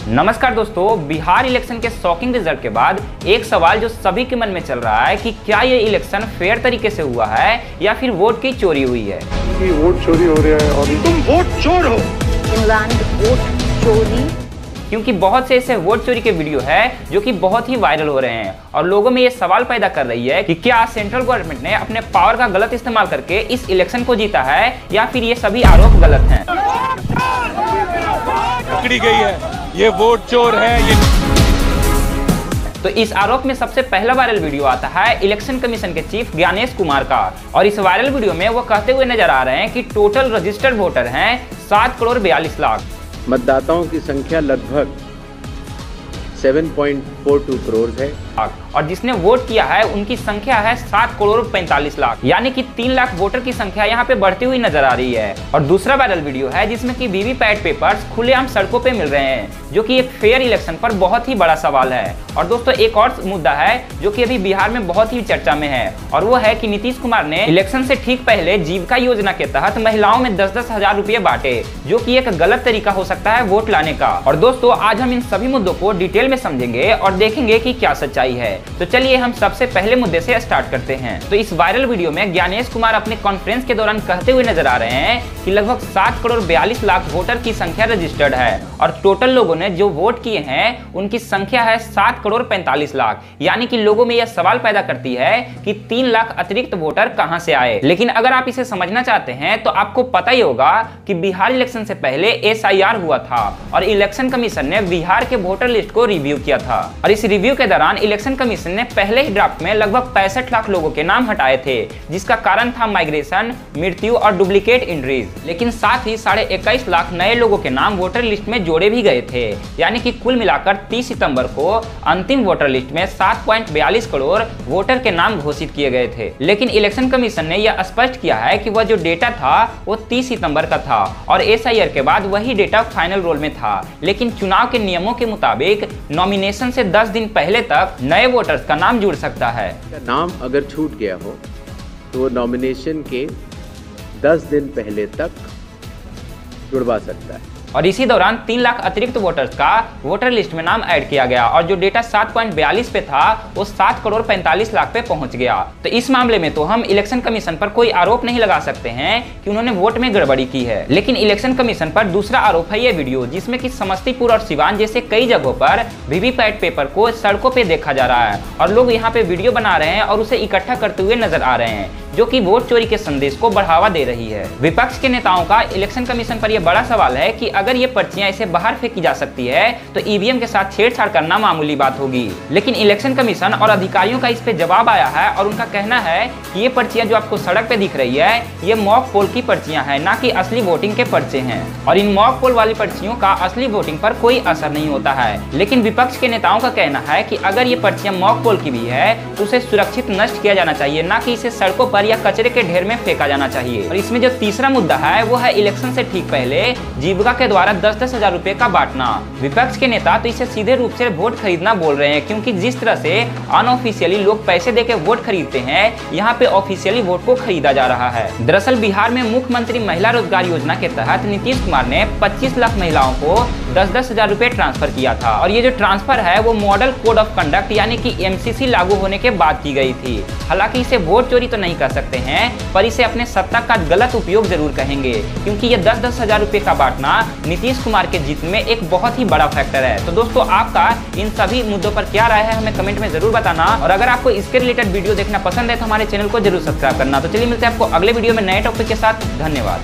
नमस्कार दोस्तों, बिहार इलेक्शन के शॉकिंग रिजल्ट के बाद एक सवाल जो सभी के मन में चल रहा है कि क्या ये इलेक्शन फेयर तरीके से हुआ है या फिर वोट की चोरी हुई है। वोट चोरी हो रहा है और तुम वोट चोर हो। वोट चोरी, क्योंकि बहुत से ऐसे वोट चोरी के वीडियो है जो कि बहुत ही वायरल हो रहे हैं और लोगों में ये सवाल पैदा कर रही है कि क्या सेंट्रल गवर्नमेंट ने अपने पावर का गलत इस्तेमाल करके इस इलेक्शन को जीता है या फिर ये सभी आरोप गलत हैं। पकड़ी गई है, ये वोट चोर है। ये तो इस आरोप में सबसे पहला वायरल वीडियो आता है इलेक्शन कमीशन के चीफ ज्ञानेश कुमार का, और इस वायरल वीडियो में वो कहते हुए नजर आ रहे हैं कि टोटल रजिस्टर्ड वोटर हैं 7,42,00,000। मतदाताओं की संख्या लगभग 7.42 करोड़ है और जिसने वोट किया है उनकी संख्या है 7,45,00,000, यानी कि 3 लाख वोटर की संख्या यहाँ पे बढ़ती हुई नजर आ रही है। और दूसरा वायरल वीडियो है जिसमें कि वीवीपैट पेपर्स खुलेआम सड़कों पे मिल रहे हैं, जो कि एक फेयर इलेक्शन पर बहुत ही बड़ा सवाल है। और दोस्तों एक और मुद्दा है जो कि अभी बिहार में बहुत ही चर्चा में है, और वो है कि नीतीश कुमार ने इलेक्शन से ठीक पहले जीविका योजना के तहत महिलाओं में 10-10 हजार रुपए बांटे, जो कि एक गलत तरीका हो सकता है वोट लाने का। और दोस्तों आज हम इन सभी मुद्दों को डिटेल में समझेंगे और देखेंगे कि क्या सच्चाई है। तो चलिए हम सबसे पहले मुद्दे से स्टार्ट करते हैं। तो इस वायरल वीडियो में ज्ञानेश कुमार अपने कॉन्फ्रेंस के दौरान कहते हुए नजर आ रहे हैं कि लगभग 7,42,00,000 वोटर की संख्या रजिस्टर्ड है और टोटल लोगों ने जो वोट किए हैं उनकी संख्या है 7,45,00,000, यानी कि लोगों में यह सवाल पैदा करती है कि 3 लाख अतिरिक्त वोटर कहां से आए। लेकिन अगर आप इसे समझना चाहते हैं तो आपको पता ही होगा कि बिहार इलेक्शन से पहले SIR हुआ था और इलेक्शन कमीशन ने बिहार के वोटर लिस्ट को रिव्यू किया था, और इस रिव्यू के दौरान इलेक्शन कमीशन ने पहले ही ड्राफ्ट में लगभग 65 लाख लोगों के नाम हटाए थे, जिसका कारण था माइग्रेशन, मृत्यु और डुप्लीकेट एंट्रीज। लेकिन साथ ही 21.5 लाख नए लोगों के नाम वोटर लिस्ट में जोड़े भी गए थे, यानी कि कुल मिलाकर 30 सितंबर को अंतिम वोटर लिस्ट में 7.42 करोड़ वोटर के नाम घोषित किए गए थे। लेकिन इलेक्शन कमीशन ने यह स्पष्ट किया है कि वह जो डेटा था वो 30 सितंबर का था और SIR के बाद वही डेटा फाइनल रोल में था। लेकिन चुनाव के नियमों के मुताबिक नॉमिनेशन से 10 दिन पहले तक नए वोटर्स का नाम जुड़ सकता है। नाम अगर छूट गया हो तो नॉमिनेशन के 10 दिन पहले तक जुड़वा सकता है। और इसी दौरान 3 लाख अतिरिक्त वोटर्स का वोटर लिस्ट में नाम ऐड किया गया और जो डेटा 7.42 पे था वो 7,45,00,000 पे पहुंच गया। तो इस मामले में तो हम इलेक्शन कमीशन पर कोई आरोप नहीं लगा सकते हैं कि उन्होंने वोट में गड़बड़ी की है। लेकिन इलेक्शन कमीशन पर दूसरा आरोप है ये वीडियो, जिसमें कि समस्तीपुर और सिवान जैसे कई जगहों पर वीवीपैट पेपर को सड़कों पे देखा जा रहा है और लोग यहाँ पे वीडियो बना रहे हैं और उसे इकट्ठा करते हुए नजर आ रहे हैं, जो कि वोट चोरी के संदेश को बढ़ावा दे रही है। विपक्ष के नेताओं का इलेक्शन कमीशन पर यह बड़ा सवाल है कि अगर ये पर्चियां इसे बाहर फेंकी जा सकती है तो EVM के साथ छेड़छाड़ करना मामूली बात होगी। लेकिन इलेक्शन कमीशन और अधिकारियों का इस पे जवाब आया है और उनका कहना है कि ये पर्चियां जो आपको सड़क पे दिख रही है ये मॉक पोल की पर्चियां हैं, ना कि असली वोटिंग के पर्चे हैं, और इन मॉक पोल वाली पर्चियों का असली वोटिंग पर कोई असर नहीं होता है। लेकिन विपक्ष के नेताओं का कहना है कि अगर ये पर्चियां मॉक पोल की भी है तो उसे सुरक्षित नष्ट किया जाना चाहिए, ना कि इसे सड़कों पर या कचरे के ढेर में फेंका जाना चाहिए। और इसमें जो तीसरा मुद्दा है वो है इलेक्शन से ठीक पहले जीविका के द्वारा 10-10 हजार रुपए का बांटना। विपक्ष के नेता तो इसे सीधे रूप से वोट खरीदना बोल रहे हैं, क्योंकि जिस तरह से अनऑफिशियली लोग पैसे देके वोट खरीदते हैं, यहाँ पे ऑफिशियली वोट को खरीदा जा रहा है। दरअसल बिहार में मुख्यमंत्री महिला रोजगार योजना के तहत नीतीश कुमार ने 25 लाख महिलाओं को 10-10 हजार रुपए ट्रांसफर किया था, और ये जो ट्रांसफर है वो मॉडल कोड ऑफ कंडक्ट यानी कि MCC लागू होने के बाद की गई थी। हालांकि इसे वोट चोरी तो नहीं कर सकते हैं, पर इसे अपने सत्ता का गलत उपयोग जरूर कहेंगे, क्योंकि ये 10-10 हजार रुपए का बांटना नीतीश कुमार के जीत में एक बहुत ही बड़ा फैक्टर है। तो दोस्तों आपका इन सभी मुद्दों पर क्या राय है हमें कमेंट में जरूर बताना, और अगर आपको इसके रिलेटेड वीडियो देखना पसंद है तो हमारे चैनल को जरूर सब्सक्राइब करना। तो चलिए मिलते हैं आपको अगले वीडियो में नए टॉपिक के साथ। धन्यवाद।